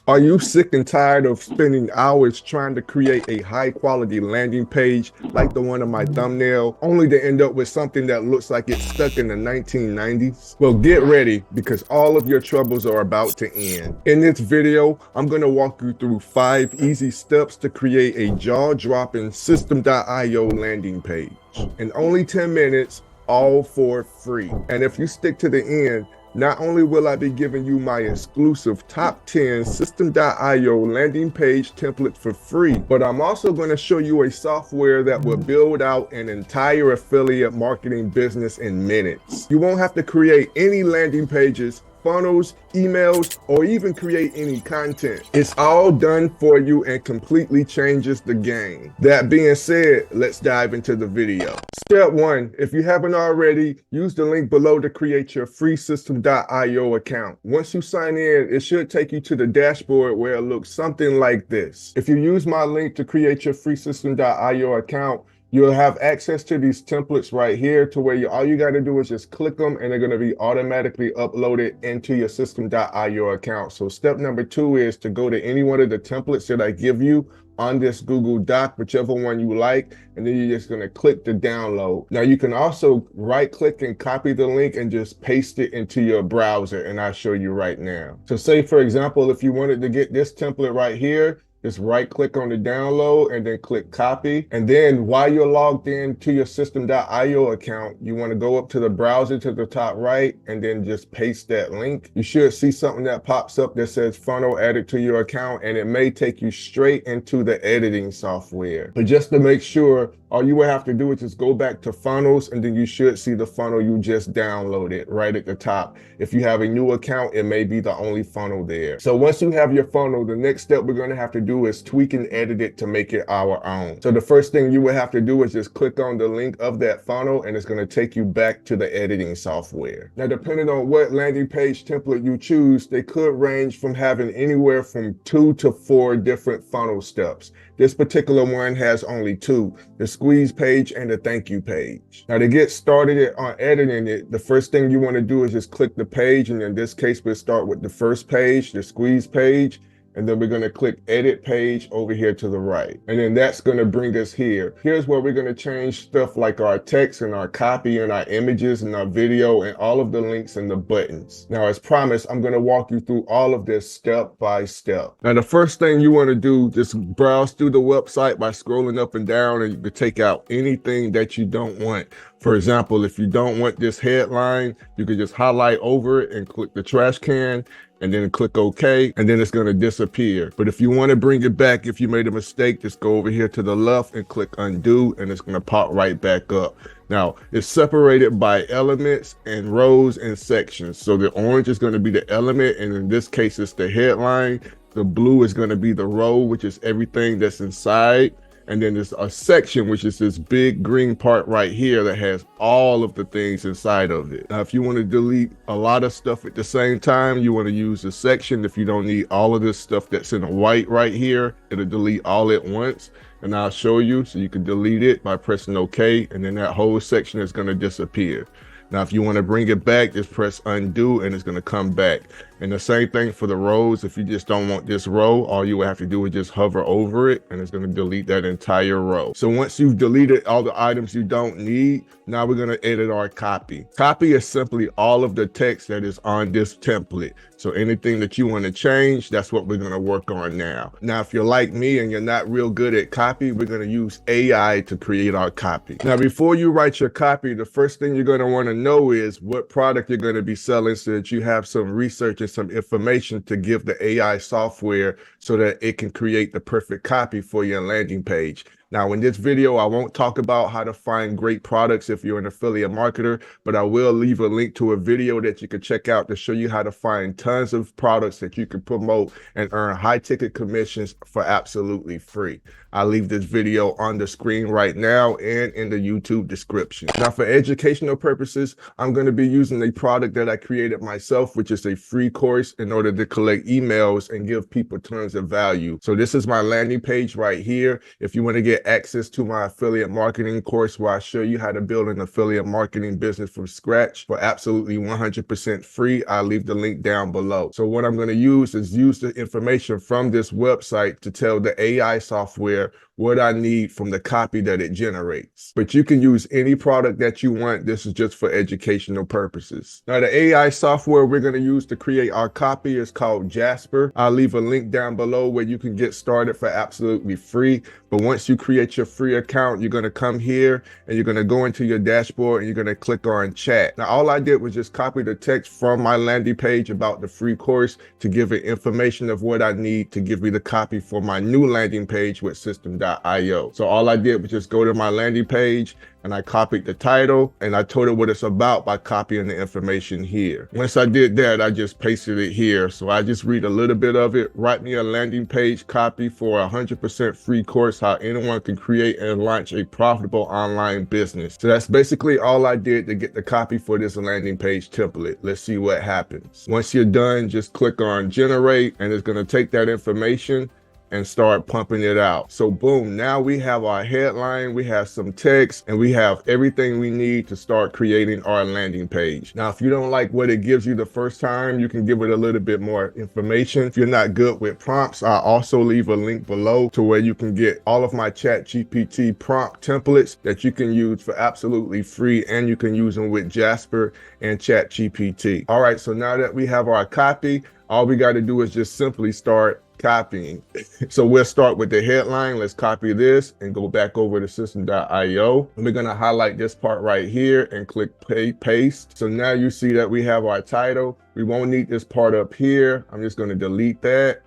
Are you sick and tired of spending hours trying to create a high quality landing page like the one on my thumbnail, only to end up with something that looks like it's stuck in the 1990s? Well, get ready because all of your troubles are about to end. In this video, I'm going to walk you through 5 easy steps to create a jaw-dropping System.io landing page in only 10 minutes, all for free. And if you stick to the end, not only will I be giving you my exclusive top 10 System.io landing page template for free, but I'm also going to show you a software that will build out an entire affiliate marketing business in minutes. You won't have to create any landing pages, funnels, emails, or even create any content. It's all done for you and completely changes the game. That being said, let's dive into the video. Step 1, if you haven't already, use the link below to create your free System.io account. Once you sign in, it should take you to the dashboard where it looks something like this. If you use my link to create your free System.io account, you'll have access to these templates right here to where all you got to do is just click them and they're going to be automatically uploaded into your System.io account. So step number 2 is to go to any one of the templates that I give you on this Google Doc, whichever one you like, and then you're just going to click the download. Now you can also right click and copy the link and just paste it into your browser, and I'll show you right now. So say for example, if you wanted to get this template right here, just right click on the download and then click copy. And then while you're logged in to your System.io account, you want to go up to the browser to the top right and then just paste that link. You should see something that pops up that says funnel added to your account, and it may take you straight into the editing software. But just to make sure, all you will have to do is just go back to funnels, and then you should see the funnel you just downloaded right at the top. If you have a new account, it may be the only funnel there. So once you have your funnel, the next step we're going to have to do is tweak and edit it to make it our own. So the first thing you would have to do is just click on the link of that funnel, and it's going to take you back to the editing software. Now, depending on what landing page template you choose, they could range from having anywhere from 2 to 4 different funnel steps. This particular one has only 2, the squeeze page and the thank you page. Now to get started on editing it, the first thing you want to do is just click the page, and in this case, we'll start with the first page, the squeeze page, and then we're going to click edit page over here to the right. And then that's going to bring us here. Here's where we're going to change stuff like our text and our copy and our images and our video and all of the links and the buttons. Now, as promised, I'm going to walk you through all of this step by step. Now, the first thing you want to do, just browse through the website by scrolling up and down, and you can take out anything that you don't want. For example, if you don't want this headline, you can just highlight over it and click the trash can, and then click OK, and then it's going to disappear. But if you want to bring it back, if you made a mistake, just go over here to the left and click undo, and it's going to pop right back up. Now, it's separated by elements and rows and sections. So the orange is going to be the element, and in this case, it's the headline. The blue is going to be the row, which is everything that's inside. And then there's a section, which is this big green part right here that has all of the things inside of it. Now, if you want to delete a lot of stuff at the same time, you want to use the section. If you don't need all of this stuff that's in white right here, it'll delete all at once. And I'll show you, so you can delete it by pressing OK, and then that whole section is going to disappear. Now, if you want to bring it back, just press undo and it's going to come back. And the same thing for the rows. If you just don't want this row, all you would have to do is just hover over it, and it's going to delete that entire row. So once you've deleted all the items you don't need, now we're going to edit our copy. Copy is simply all of the text that is on this template. So anything that you want to change, that's what we're going to work on now. Now, if you're like me and you're not real good at copy, we're going to use AI to create our copy. Now, before you write your copy, the first thing you're going to want to know is what product you're going to be selling, so that you have some research and some information to give the AI software so that it can create the perfect copy for your landing page. Now, in this video, I won't talk about how to find great products if you're an affiliate marketer, but I will leave a link to a video that you can check out to show you how to find tons of products that you can promote and earn high ticket commissions for absolutely free. I'll leave this video on the screen right now and in the YouTube description. Now, for educational purposes, I'm going to be using a product that I created myself, which is a free course in order to collect emails and give people tons of value. So this is my landing page right here. If you want to get get access to my affiliate marketing course where I show you how to build an affiliate marketing business from scratch for absolutely 100% free, I'll leave the link down below. So what I'm going to use the information from this website to tell the AI software what I need from the copy that it generates. But you can use any product that you want. This is just for educational purposes. Now, the AI software we're going to use to create our copy is called Jasper. I'll leave a link down below where you can get started for absolutely free. But once you create your free account, you're going to come here and you're going to go into your dashboard and you're going to click on chat. Now, all I did was just copy the text from my landing page about the free course to give it information of what I need to give me the copy for my new landing page with Systemeio. So all I did was just go to my landing page and I copied the title and I told it what it's about by copying the information here. Once I did that, I just pasted it here. So I just read a little bit of it. Write me a landing page copy for a 100% free course, how anyone can create and launch a profitable online business. So that's basically all I did to get the copy for this landing page template. Let's see what happens. Once you're done, just click on generate and it's going to take that information and start pumping it out. So boom, now we have our headline, we have some text, and we have everything we need to start creating our landing page. Now, if you don't like what it gives you the first time, you can give it a little bit more information. If you're not good with prompts, I'll also leave a link below to where you can get all of my ChatGPT prompt templates that you can use for absolutely free, and you can use them with Jasper and ChatGPT. All right, so now that we have our copy, all we got to do is just simply start copying. So we'll start with the headline. Let's copy this and go back over to Systemeio. And we're going to highlight this part right here and click paste. So now you see that we have our title. We won't need this part up here. I'm just going to delete that.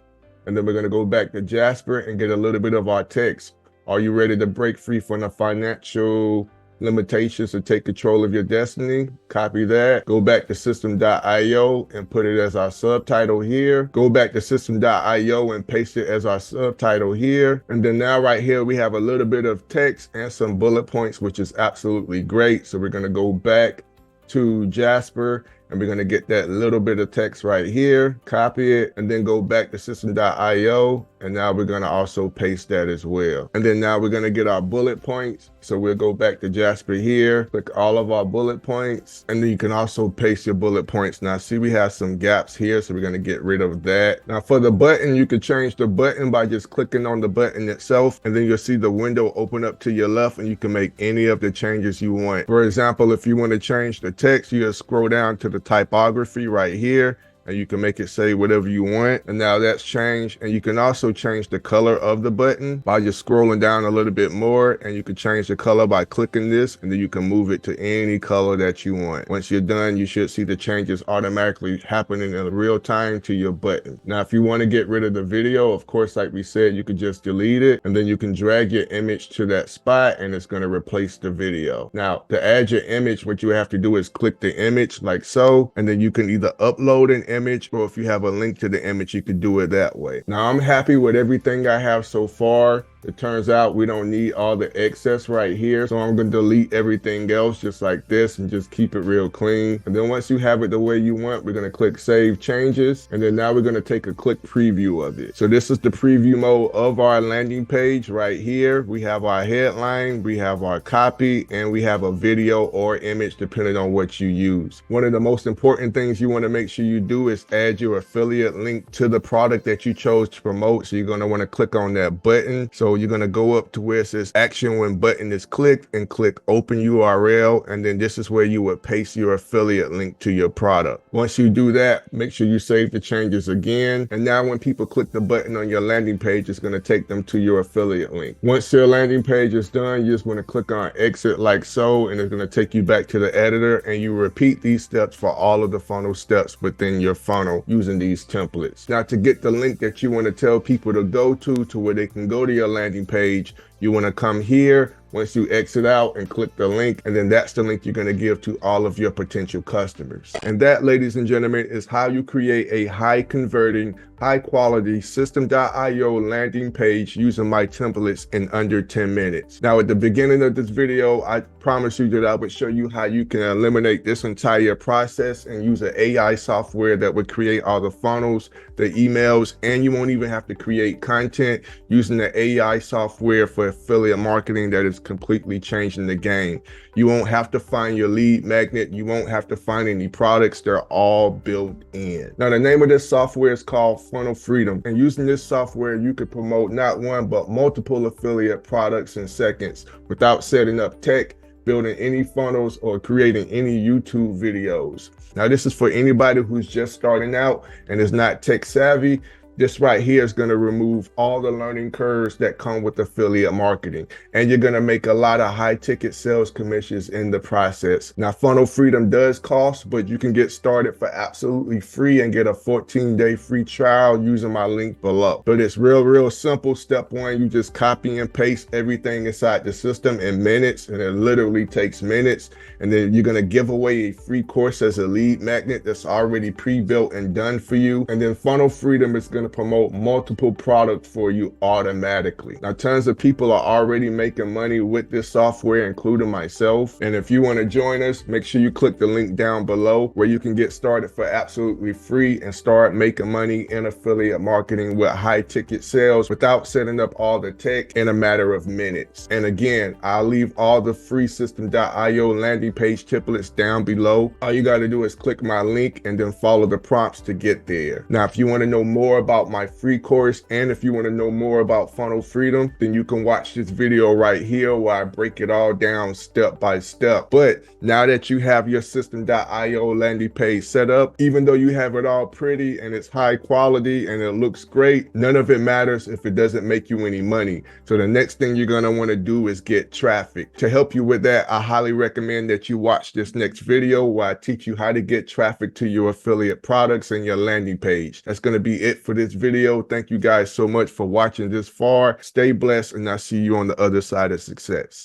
And then we're going to go back to Jasper and get a little bit of our text. Are you ready to break free from the financial limitations to take control of your destiny? Copy that. Go back to Systemeio and put it as our subtitle here. Go back to Systemeio and paste it as our subtitle here. And then now right here, we have a little bit of text and some bullet points, which is absolutely great. So we're going to go back to Jasper and we're going to get that little bit of text right here, copy it, and then go back to Systemeio. And now we're going to also paste that as well. And then now we're going to get our bullet points. So we'll go back to Jasper here, click all of our bullet points, and then you can also paste your bullet points. Now see, we have some gaps here, so we're going to get rid of that. Now for the button, you can change the button by just clicking on the button itself, and then you'll see the window open up to your left, and you can make any of the changes you want. For example, if you want to change the text, you just scroll down to the typography right here, and you can make it say whatever you want. And now that's changed. And you can also change the color of the button by just scrolling down a little bit more, and you can change the color by clicking this, and then you can move it to any color that you want. Once you're done, you should see the changes automatically happening in real time to your button. Now, if you want to get rid of the video, of course, like we said, you could just delete it, and then you can drag your image to that spot, and it's going to replace the video. Now, to add your image, what you have to do is click the image like so, and then you can either upload an image, or if you have a link to the image, you can do it that way. Now, I'm happy with everything I have so far. It turns out we don't need all the excess right here. So I'm going to delete everything else just like this and just keep it real clean. And then once you have it the way you want, we're going to click Save Changes. And then now we're going to take a quick preview of it. So this is the preview mode of our landing page right here. We have our headline, we have our copy, and we have a video or image depending on what you use. One of the most important things you want to make sure you do is add your affiliate link to the product that you chose to promote. So you're going to want to click on that button. So you're going to go up to where it says action when button is clicked and click open URL. And then this is where you would paste your affiliate link to your product. Once you do that, make sure you save the changes again. And now when people click the button on your landing page, it's going to take them to your affiliate link. Once your landing page is done, you just want to click on exit like so, and it's going to take you back to the editor, and you repeat these steps for all of the funnel steps within your funnel using these templates. Now, to get the link that you want to tell people to go to where they can go to your landing page, you want to come here once you exit out and click the link, and then that's the link you're going to give to all of your potential customers. And that, ladies and gentlemen, is how you create a high converting, high quality Systemeio landing page using my templates in under 10 minutes. Now, at the beginning of this video, I promised you that I would show you how you can eliminate this entire process and use an AI software that would create all the funnels, the emails, and you won't even have to create content using the AI software for affiliate marketing that is completely changing the game. You won't have to find your lead magnet. You won't have to find any products. They're all built in. Now, the name of this software is called Funnel Freedom. And using this software, you could promote not one, but multiple affiliate products in seconds without setting up tech, building any funnels, or creating any YouTube videos. Now, this is for anybody who's just starting out and is not tech savvy. This right here is going to remove all the learning curves that come with affiliate marketing, and you're going to make a lot of high ticket sales commissions in the process. Now, Funnel Freedom does cost, but you can get started for absolutely free and get a 14-day free trial using my link below. But it's real simple. Step one, you just copy and paste everything inside the system in minutes, and it literally takes minutes. And then you're going to give away a free course as a lead magnet that's already pre-built and done for you. And then Funnel Freedom is going to promote multiple products for you automatically. Now, tons of people are already making money with this software, including myself. And if you want to join us, make sure you click the link down below where you can get started for absolutely free and start making money in affiliate marketing with high ticket sales without setting up all the tech in a matter of minutes. And again, I'll leave all the free Systemeio landing page templates down below. All you got to do is click my link and then follow the prompts to get there. Now, if you want to know more about my free course, and if you want to know more about Funnel Freedom, then you can watch this video right here where I break it all down step by step. But now that you have your Systemeio landing page set up, even though you have it all pretty and it's high quality and it looks great, none of it matters if it doesn't make you any money. So the next thing you're going to want to do is get traffic. To help you with that, I highly recommend that you watch this next video where I teach you how to get traffic to your affiliate products and your landing page. That's going to be it for this video. Thank you guys so much for watching this far. Stay blessed, and I'll see you on the other side of success.